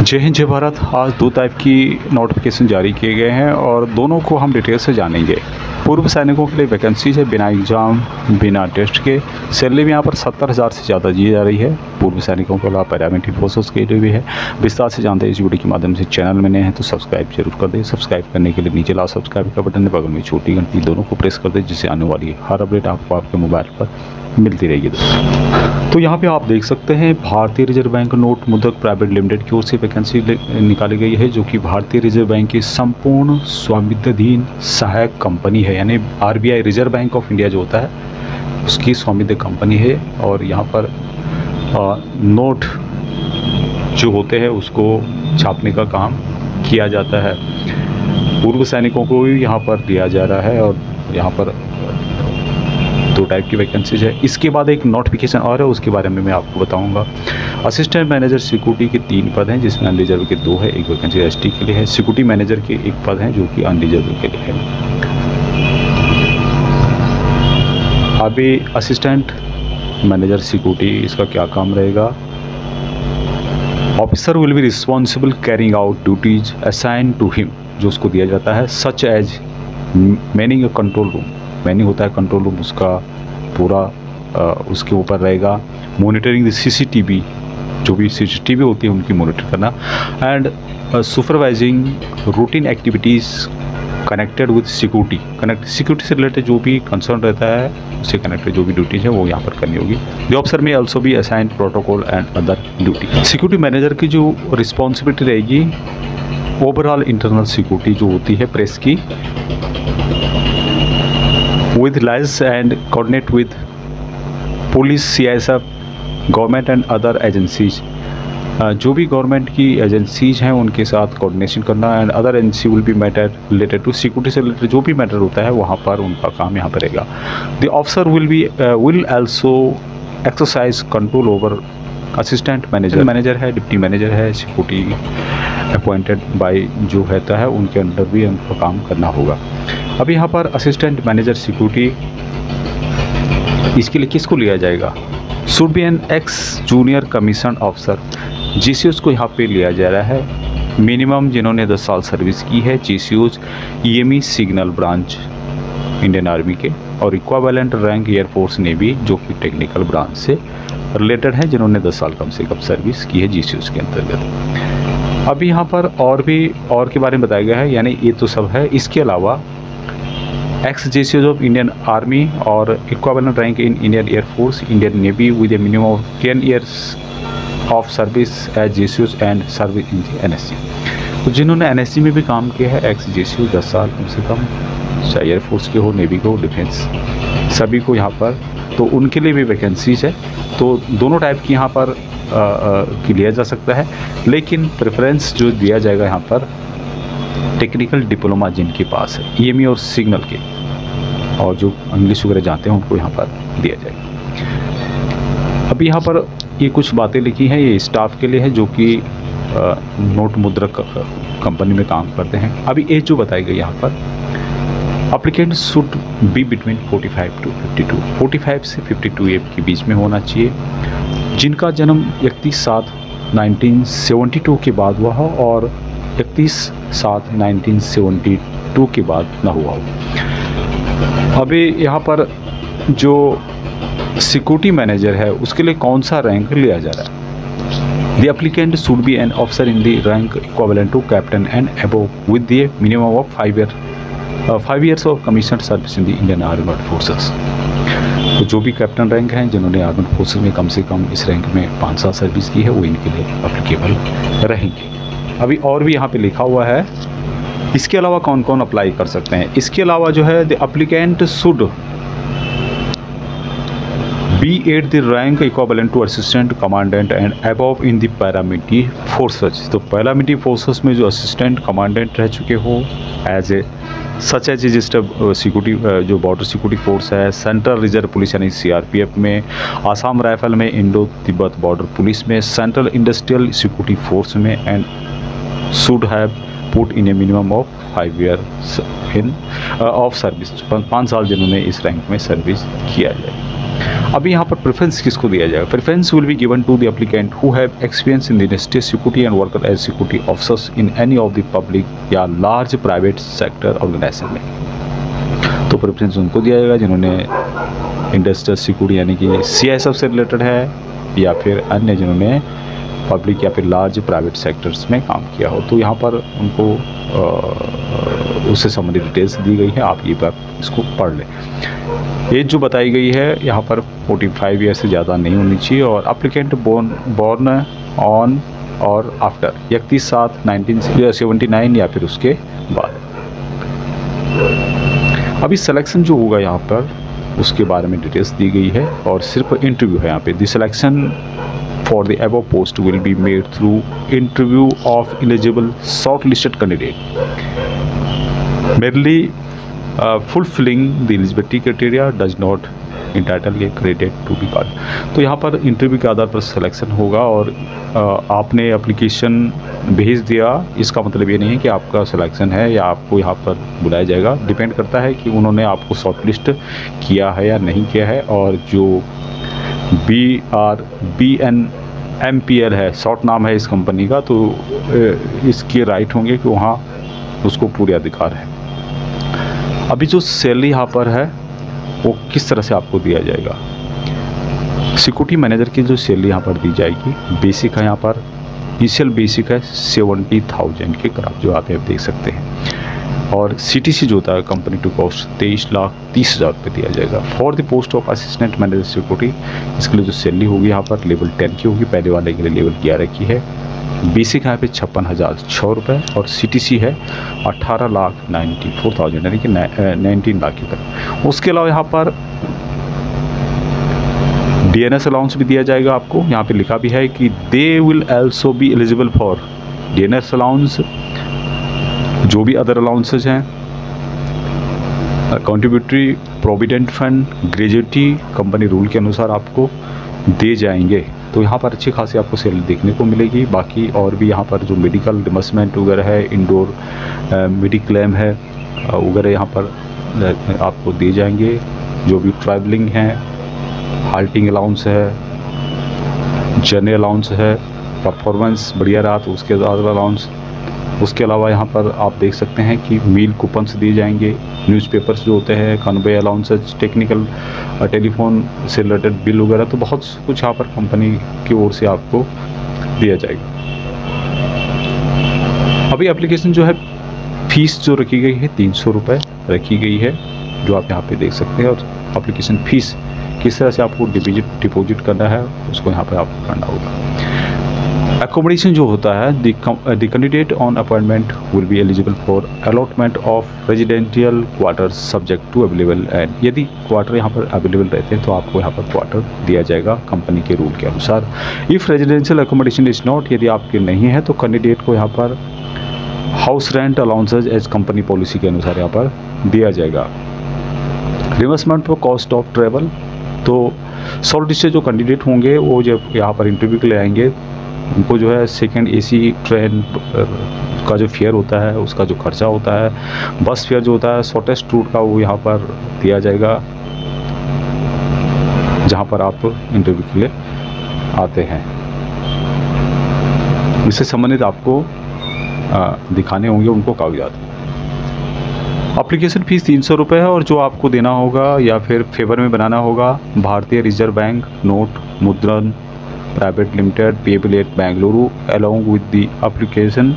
जय हिंद जय भारत। आज दो टाइप की नोटिफिकेशन जारी किए गए हैं और दोनों को हम डिटेल से जानेंगे। पूर्व सैनिकों के लिए वैकेंसीज है बिना एग्ज़ाम बिना टेस्ट के। सैलरी भी यहाँ पर 70,000 से ज़्यादा दी जा रही है। पूर्व सैनिकों के अलावा पैरामिलिट्री फोर्सेस के लिए भी है। विस्तार से जानते हैं इस वीडियो के माध्यम से। चैनल में नए हैं तो सब्सक्राइब जरूर कर दें। सब्सक्राइब करने के लिए नीचे लाल सब्सक्राइब का बटन है, बगल में छोटी घंटी, दोनों को प्रेस कर दें जिससे आने वाली हर अपडेट आपको आपके मोबाइल पर मिलती रहेगी दोस्तों। तो यहाँ पे आप देख सकते हैं भारतीय रिजर्व बैंक नोट मुद्रक प्राइवेट लिमिटेड की ओर से वैकेंसी निकाली गई है, जो कि भारतीय रिजर्व बैंक की संपूर्ण स्वामित्वाधीन सहायक कंपनी है। यानी RBI reserve bank of India जो होता है उसकी स्वामित्व कंपनी है। और यहाँ पर नोट जो होते हैं उसको छापने का काम किया जाता है। पूर्व सैनिकों को भी यहाँ पर दिया जा रहा है और यहाँ पर दो टाइप की वैकेंसीज है। इसके बाद एक नोटिफिकेशन और है, उसके बारे में मैं आपको बताऊंगा। असिस्टेंट मैनेजर सिक्योरिटी के 3 पद हैं, जिसमें अनरिजर्व के 2 है। एक वैकेंसी एसटी के लिए है। सिक्योरिटी मैनेजर के 1 पद है जो कि अनरिजर्व के लिए है। अभी असिस्टेंट मैनेजर सिक्योरिटी, इसका क्या काम रहेगा? Officer will be responsible carrying out duties assign to him, जो उसको दिया जाता है, such as manning a control room. Manning होता है कंट्रोल रूम, उसका पूरा उसके ऊपर रहेगा। मॉनिटरिंग द सीसीटीवी, जो भी सीसीटीवी होती है उनकी मॉनिटर करना। And supervising routine activities connected with security. Security से रिलेटेड जो भी कंसर्न रहता है उससे कनेक्टेड जो भी ड्यूटीज है वो यहाँ पर करनी होगी। द ऑफिसर में ऑल्सो भी assign protocol and other duty. Security manager की जो रिस्पॉन्सिबिलिटी रहेगी, ओवरऑल इंटरनल सिक्योरिटी जो होती है प्रेस की, with liaise and coordinate with police, CISF, government and other agencies. जो भी गवर्नमेंट की एजेंसीज हैं उनके साथ कोऑर्डिनेशन करना। And other agency will be matter related to security से रिलेटेड जो भी मैटर होता है वहाँ पर उनका काम यहाँ पर रहेगा। The officer will also exercise control over assistant manager है, डिप्टी मैनेजर है, सिक्योरिटी अपॉइंटेड बाय जो रहता है उनके अंडर भी उनका काम करना होगा। अब यहाँ पर असिस्टेंट मैनेजर सिक्योरिटी, इसके लिए किसको लिया जाएगा? Should be an ex junior commission officer, जीसीओज को यहाँ पे लिया जा रहा है। मिनिमम जिन्होंने 10 साल सर्विस की है, जीसीओज EME signal branch Indian army के, और इक्वावेलेंट रैंक एयरफोर्स नेवी जो कि टेक्निकल ब्रांच से रिलेटेड है, जिन्होंने 10 साल कम से कम सर्विस की है जीसीओज के अंतर्गत। अभी यहाँ पर और के बारे में बताया गया है, यानी ये तो सब है। इसके अलावा एक्स जेसीओज ऑफ इंडियन आर्मी और equivalent rank in Indian air force, Indian navy with a minimum of 10 years of service as जेसीओज एंड सर्विस इन एनएससी। तो जिन्होंने एनएससी में भी काम किया है, एक्स जेसीओ 10 साल कम से कम, चाहे एयरफोर्स के हो, नेवी के हो, डिफेंस, सभी को यहाँ पर, तो उनके लिए भी वैकेंसीज है। तो दोनों टाइप की यहाँ पर लिया जा सकता है, लेकिन प्रेफरेंस जो दिया जाएगा यहाँ पर टेक्निकल डिप्लोमा जिनके पास है, ईएमई और सिग्नल के, और जो इंग्लिश वगैरह जानते हैं उनको यहाँ पर दिया जाएगा। अभी यहाँ पर ये कुछ बातें लिखी हैं, ये स्टाफ के लिए है जो कि नोट मुद्रक कंपनी में काम करते हैं। अभी एज जो बताई गई यहाँ पर, applicant should be between 45 to 52, 45 से 52 एज के बीच में होना चाहिए, जिनका जन्म 31/7/1972 के बाद हुआ हो और 31/7/1972 के बाद ना हुआ हो। अभी यहाँ पर जो सिक्योरिटी मैनेजर है उसके लिए कौन सा रैंक लिया जा रहा है? The applicant should be an officer in the rank equivalent to captain and above with the minimum of 5 years of commission service in the Indian armed forces. तो जो भी कैप्टन रैंक हैं, जिन्होंने आर्म्ड फोर्सेस में कम से कम इस rank में 5 साल सर्विस की है, वो इनके लिए अप्लीकेबल रहेंगे। अभी और भी यहाँ पे लिखा हुआ है, इसके अलावा कौन कौन अप्लाई कर सकते हैं। इसके अलावा जो है, the applicant should be at the rank equivalent to assistant commandant and above in the paramilitary forces. तो पैरामिलिट्री फोर्सेस में जो असिस्टेंट कमांडेंट रह चुके हो, as a such as registered security जो बॉर्डर सिक्योरिटी फोर्स है, सेंट्रल रिजर्व पुलिस यानी CRPF में, आसाम राइफल में, इंडो तिब्बत बॉर्डर पुलिस में, सेंट्रल इंडस्ट्रियल सिक्योरिटी फोर्स में, and should have put in a minimum of 5 years in of service. 5 साल जिन्होंने इस रैंक में सर्विस किया जाए। अभी यहाँ पर प्रेफरेंस किसको दिया जाएगा? Preference will be given to the applicant who have experience in the state security and worker as security officers in any of the public या लार्ज प्राइवेट सेक्टर ऑर्गेनाइजेशन में। तो प्रेफरेंस उनको दिया जाएगा जिन्होंने इंडस्ट्रियल सिक्योरिटी यानी कि CISF से रिलेटेड है, या फिर अन्य जिन्होंने पब्लिक या फिर लार्ज प्राइवेट सेक्टर्स में काम किया हो। तो यहाँ पर उनको उससे संबंधित डिटेल्स दी गई है, आप ये बार इसको पढ़ लें। एज जो बताई गई है यहाँ पर 45 ईयर से ज़्यादा नहीं होनी चाहिए, और एप्लीकेंट बॉर्न ऑन और आफ्टर 31/7/1979 या फिर उसके बाद। अभी सिलेक्शन जो होगा यहाँ पर उसके बारे में डिटेल्स दी गई है, और सिर्फ इंटरव्यू है यहाँ पे। The selection for the above post will be made through interview of eligible shortlisted candidate merely fulfilling the eligibility criteria does not entitle a candidate to be called। तो यहाँ पर इंटरव्यू के आधार पर सिलेक्शन होगा, और आपने एप्लीकेशन भेज दिया, इसका मतलब ये नहीं है कि आपका सिलेक्शन है या आपको यहाँ पर बुलाया जाएगा। डिपेंड करता है कि उन्होंने आपको शॉर्टलिस्ट किया है या नहीं किया है, और जो BNMPL है, शॉर्ट नाम है इस कंपनी का, तो इसके राइट होंगे कि वहाँ उसको पूरे अधिकार है। अभी जो सैलरी यहाँ पर है वो किस तरह से आपको दिया जाएगा? सिक्योरिटी मैनेजर की जो सैलरी यहाँ पर दी जाएगी, बेसिक है यहाँ पर, इनिशियल बेसिक है 70,000 के करीब जो आप देख सकते हैं, और CTC जो होता है कंपनी टू कॉस्ट 23,30,000 रुपये दिया जाएगा। For the post of assistant manager security, इसके लिए जो सैलरी होगी यहाँ पर लेवल 10 की होगी, पहले वाले के लिए लेवल 11 की है। बेसिक यहाँ पे 56,006 रुपये, और CTC है 18,94,000 यानी कि 19 लाख की तरह। उसके अलावा यहाँ पर DNS अलाउंस भी दिया जाएगा आपको। यहाँ पे लिखा भी है कि they will also be eligible for DNS allowance, जो भी अदर अलाउंसेज हैं, contributory provident fund, gratuity company rule के अनुसार आपको दे जाएंगे। तो यहाँ पर अच्छी खासी आपको सैलरी देखने को मिलेगी। बाकी और भी यहाँ पर जो मेडिकल रिमबर्समेंट वगैरह है, इंडोर मेडिक्लेम है वगैरह यहाँ पर आपको दे जाएंगे। जो भी ट्रैवलिंग है, हाल्टिंग अलाउंस है, जर्नी अलाउंस है, परफॉर्मेंस बढ़िया रहा तो उसके अलाउंस। उसके अलावा यहाँ पर आप देख सकते हैं कि मील कूपन्स दिए जाएंगे, न्यूज़पेपर्स जो होते हैं, कन्वे अलाउंसेज, टेक्निकल टेलीफोन से रिलेटेड बिल वगैरह, तो बहुत कुछ यहाँ पर कंपनी की ओर से आपको दिया जाएगा। अभी एप्लीकेशन जो है फीस जो रखी गई है 300 रुपये रखी गई है, जो आप यहाँ पे देख सकते हैं। और एप्लीकेशन फ़ीस किस तरह से आपको डिपॉजिट करना है उसको यहाँ पर आपको करना होगा। एकोमोडेशन जो होता है, the candidate on appointment will be eligible for allotment of residential quarters subject to available, and यदि क्वार्टर यहाँ पर अवेलेबल रहते हैं तो आपको यहाँ पर क्वार्टर दिया जाएगा कंपनी के रूल के अनुसार। If residential accommodation is not, यदि आपके नहीं है तो कैंडिडेट को यहाँ पर house rent allowances as company policy के अनुसार यहाँ पर दिया जाएगा। Reimbursement for cost of travel, तो शॉर्ट लिस्ट से जो कैंडिडेट होंगे वो जब यहाँ पर इंटरव्यू के लिए आएंगे उनको जो है सेकंड AC ट्रेन का जो फेयर होता है उसका जो खर्चा होता है, बस फेयर जो होता है शॉर्टेस्ट रूट का, वो यहाँ पर दिया जाएगा जहाँ पर आप इंटरव्यू के लिए आते हैं। इससे संबंधित आपको दिखाने होंगे उनको कागजात। एप्लीकेशन फ़ीस 300 रुपये है, और जो आपको देना होगा या फिर फेवर में बनाना होगा भारतीय रिजर्व बैंक नोट मुद्रण private limited payable eight Bengaluru along with the application,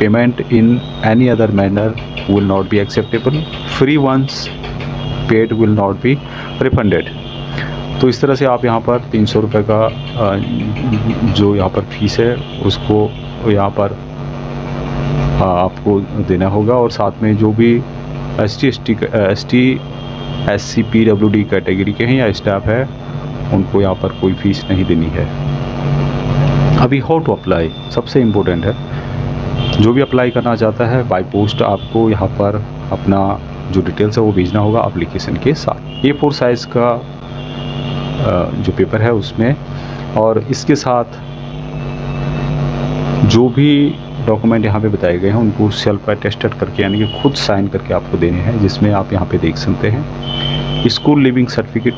payment in any other manner will not be acceptable, free ones paid will not be refunded। तो इस तरह से आप यहाँ पर 300 रुपये का जो यहाँ पर फीस है उसको यहाँ पर आपको देना होगा, और साथ में जो भी ST SC PWD कैटेगरी के हैं या स्टाफ है उनको यहाँ पर कोई फ़ीस नहीं देनी है। अभी हाउ टू अप्लाई सबसे इम्पोर्टेंट है। जो भी अप्लाई करना चाहता है बाय पोस्ट आपको यहाँ पर अपना जो डिटेल्स है वो भेजना होगा एप्लीकेशन के साथ। A4 साइज़ का जो पेपर है उसमें, और इसके साथ जो भी डॉक्यूमेंट यहाँ पे बताए गए हैं उनको सेल्फ अटेस्टेड करके यानी कि खुद साइन करके आपको देने हैं, जिसमें आप यहाँ पे देख सकते हैं school living certificate,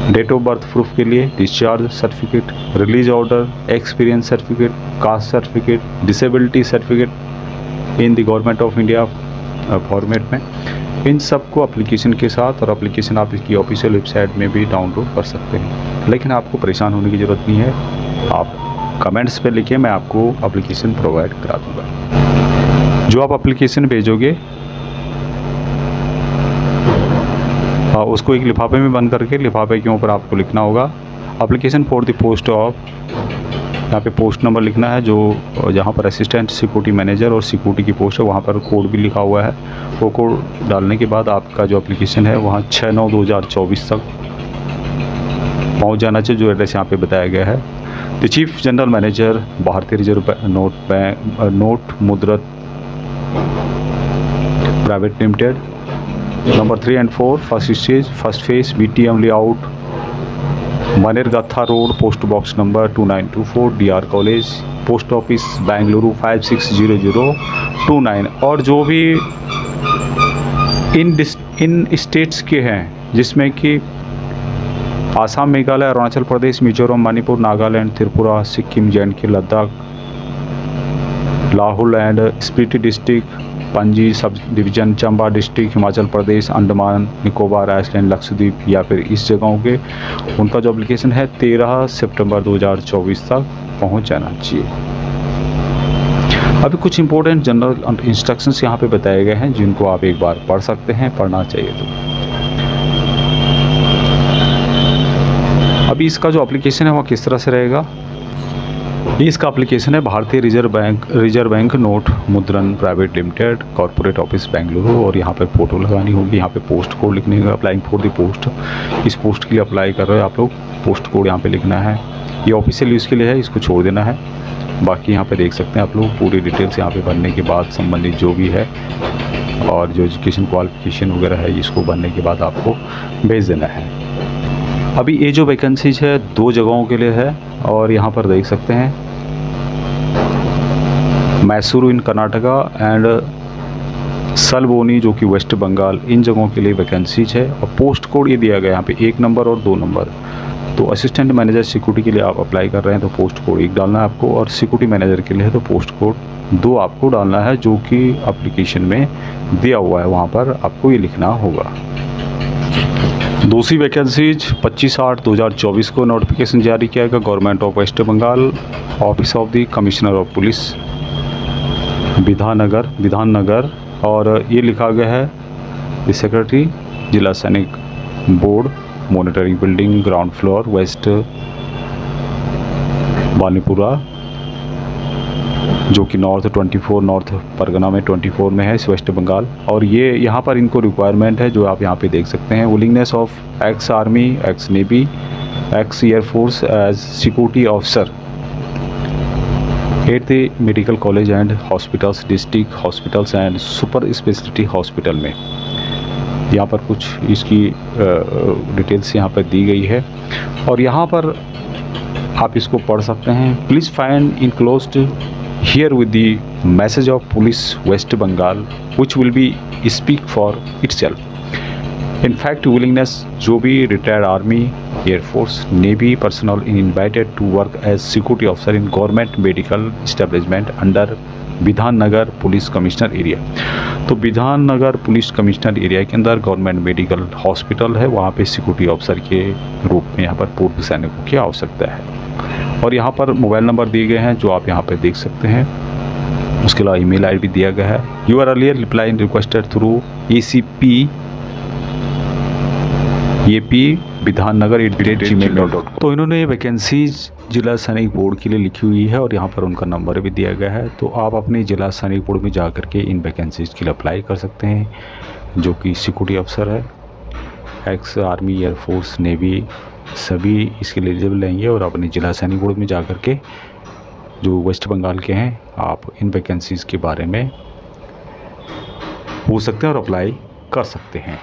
date of birth proof के लिए discharge certificate, release order, experience certificate, caste certificate, disability certificate in the government of India format में, इन सब को एप्लीकेशन के साथ, और एप्लीकेशन आप इसकी ऑफिशियल वेबसाइट में भी डाउनलोड कर सकते हैं। लेकिन आपको परेशान होने की ज़रूरत नहीं है, आप कमेंट्स पे लिखिए, मैं आपको एप्लीकेशन प्रोवाइड करा दूँगा। जो आप एप्लीकेशन भेजोगे उसको एक लिफाफे में बंद करके लिफाफे के ऊपर आपको लिखना होगा application for the post of, यहाँ पे पोस्ट नंबर लिखना है, जो जहाँ पर असिस्टेंट सिक्योरिटी मैनेजर और सिक्योरिटी की पोस्ट है वहाँ पर कोड भी लिखा हुआ है। वो कोड डालने के बाद आपका जो एप्लीकेशन है वहाँ 6/9/2024 तक पहुँच जाना चाहिए, जो एड्रेस यहाँ पे बताया गया है। The chief general manager Bharatiya reserve note Mudran private limited, number 3 and 4 first stage first phase BTM layout, मनेरगत्था road, post box number 2924, DR college, post office Bengaluru 560029। और जो भी इन स्टेट्स के हैं जिसमें कि Assam, Meghalaya, Arunachal Pradesh, Mizoram, Manipur, Nagaland, Tripura, Sikkim, JNK, Ladakh, Lahaul and Spiti district, Pangi sub division, Chamba district, Himachal Pradesh, Andaman Nicobar island, Lakshadweep या फिर इस जगहों के, उनका जो एप्लीकेशन है 13 सितंबर 2024 तक पहुंच जाना चाहिए। अभी कुछ इंपॉर्टेंट जनरल इंस्ट्रक्शंस यहाँ पे बताए गए हैं जिनको आप एक बार पढ़ सकते हैं, पढ़ना चाहिए तो। अभी इसका जो एप्लीकेशन है वो किस तरह से रहेगा, इसका एप्लीकेशन है भारतीय रिजर्व बैंक नोट मुद्रण private limited, corporate office Bengaluru, और यहाँ पे फ़ोटो लगानी होगी, यहाँ पे पोस्ट कोड लिखने का, अप्लाइंग फॉर द पोस्ट, इस पोस्ट के लिए अप्लाई कर रहे हो आप लोग, पोस्ट कोड यहाँ पे लिखना है। ये ऑफिशियल यूज़ के लिए है, इसको छोड़ देना है। बाकी यहाँ पे देख सकते हैं आप लोग पूरी डिटेल्स यहाँ पे भरने के बाद संबंधित जो भी है और जो एजुकेशन क्वालिफिकेशन वगैरह है इसको भरने के बाद आपको भेज देना है। अभी ये जो वैकेंसीज है 2 जगहों के लिए है, और यहाँ पर देख सकते हैं मैसूरू इन कर्नाटका एंड सलबोनी जो कि वेस्ट बंगाल, इन जगहों के लिए वैकेंसीज है। और पोस्ट कोड ये दिया गया यहाँ पे 1 नंबर और 2 नंबर। तो असिस्टेंट मैनेजर सिक्योरिटी के लिए आप अप्लाई कर रहे हैं तो पोस्ट कोड 1 डालना है आपको, और सिक्योरिटी मैनेजर के लिए है तो पोस्ट कोड 2 आपको डालना है, जो कि एप्लीकेशन में दिया हुआ है, वहाँ पर आपको ये लिखना होगा। दूसरी वैकेंसीज 25/8/2024 को नोटिफिकेशन जारी किया गया government of west Bengal, office of the commissioner of police Bidhannagar, और ये लिखा गया है the secretary Zila Sainik board, monitoring building, ground floor, west Banipura, जो कि नॉर्थ परगना में 24 में है वेस्ट बंगाल। और ये यहाँ पर इनको रिक्वायरमेंट है जो आप यहाँ पे देख सकते हैं, willingness of ex army, ex navy, ex air force as security officer at the medical college and hospitals, district hospitals and super speciality hospital में। यहाँ पर कुछ इसकी डिटेल्स यहाँ पर दी गई है और यहाँ पर आप इसको पढ़ सकते हैं। Please find enclosed here with the message of police West Bengal which will be speak for itself. In fact, willingness जो भी retired army, air force, navy personnel invited to work as security officer in government medical establishment under विधान नगर police commissioner area. तो विधान नगर police commissioner area के अंदर government medical hospital है, वहाँ पे सिक्योरिटी ऑफिसर के रूप में यहाँ पर पूर्व सैनिकों की आवश्यकता है। और यहाँ पर मोबाइल नंबर दिए गए हैं जो आप यहाँ पे देख सकते हैं। उसके अलावा ईमेल आईडी दिया गया है। You are earlier reply requested through ACP vidannagar@gmail.com। तो इन्होंने ये वैकेंसीज जिला सैनिक बोर्ड के लिए लिखी हुई है और यहाँ पर उनका नंबर भी दिया गया है। तो आप अपने जिला सैनिक बोर्ड में जा कर के इन वैकेंसीज के लिए अप्लाई कर सकते हैं, जो कि सिक्योरिटी अफसर है, एक्स आर्मी, एयरफोर्स, नेवी, सभी इसके लिए एलिजिबल रहेंगे। और अपने जिला सैनिक बोर्ड में जा कर के जो वेस्ट बंगाल के हैं आप इन वैकेंसीज़ के बारे में पूछ सकते हैं और अप्लाई कर सकते हैं।